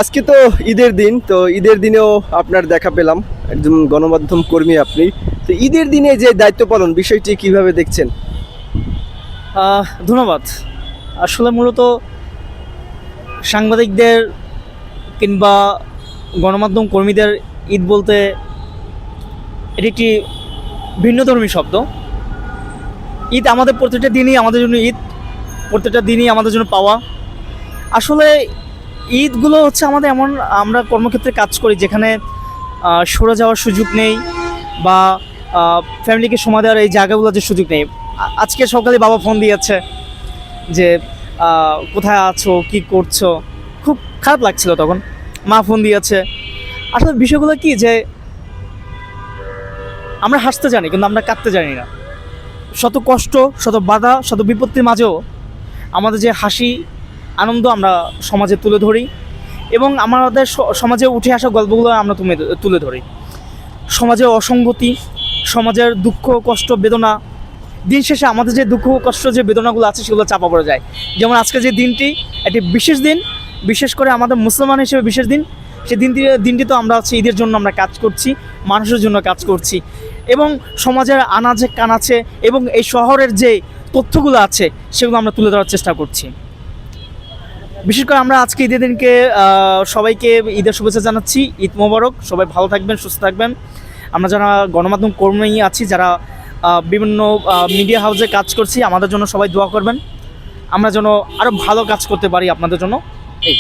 আজকে তো ঈদের দিন, তো ঈদের দিনেও আপনার দেখা পেলাম, একজন গণমাধ্যম কর্মী আপনি। তো ঈদের দিনে যে দায়িত্ব পালন বিষয়টি কিভাবে দেখছেন? ধন্যবাদ। আসলে মূলত সাংবাদিকদের কিংবা গণমাধ্যম কর্মীদের ঈদ বলতে এটি একটি ভিন্নধর্মী শব্দ। ঈদ আমাদের প্রত্যেকটা দিনই আমাদের জন্য ঈদ, প্রত্যেকটা দিনই আমাদের জন্য পাওয়া। আসলে ঈদগুলো হচ্ছে আমাদের এমন, আমরা কর্মক্ষেত্রে কাজ করি যেখানে সরে যাওয়ার সুযোগ নেই বা ফ্যামিলিকে সময় দেওয়ার এই জায়গাগুলোতে সুযোগ নেই। আজকে সকালে বাবা ফোন দিয়েছে যে কোথায় আছো, কি করছো। খুব খারাপ লাগছিল তখন। মা ফোন দিয়েছে। আসলে বিষয়গুলো কি যে আমরা হাসতে জানি কিন্তু আমরা কাঁদতে জানি না। শত কষ্ট, শত বাধা, শত বিপত্তির মাঝেও আমাদের যে হাসি, আনন্দ আমরা সমাজে তুলে ধরি এবং আমাদের সমাজে উঠে আসা গল্পগুলো আমরা তুলে ধরি। সমাজের অসঙ্গতি, সমাজের দুঃখ, কষ্ট, বেদনা, দিন শেষে আমাদের যে দুঃখ কষ্ট, যে বেদনাগুলো আছে সেগুলো চাপা পড়ে যায়। যেমন আজকে যে দিনটি, একটি বিশেষ দিন, বিশেষ করে আমাদের মুসলমান হিসেবে বিশেষ দিন। সেই দিনটি তো আমরা হচ্ছে ঈদের জন্য আমরা কাজ করছি, মানুষের জন্য কাজ করছি এবং সমাজের আনাচে কানাচে এবং এই শহরের যে তথ্যগুলো আছে সেগুলো আমরা তুলে ধরার চেষ্টা করছি। বিশেষ করে আমরা আজকে ঈদের দিনকে সবাইকে ঈদের শুভেচ্ছা জানাচ্ছি। ঈদ মোবারক। সবাই ভালো থাকবেন, সুস্থ থাকবেন। আমরা যারা গণমাধ্যম কর্মী আছি, যারা বিভিন্ন মিডিয়া হাউসে কাজ করছি, আমাদের জন্য সবাই দোয়া করবেন। আমরা যেন আরও ভালো কাজ করতে পারি আপনাদের জন্য। এই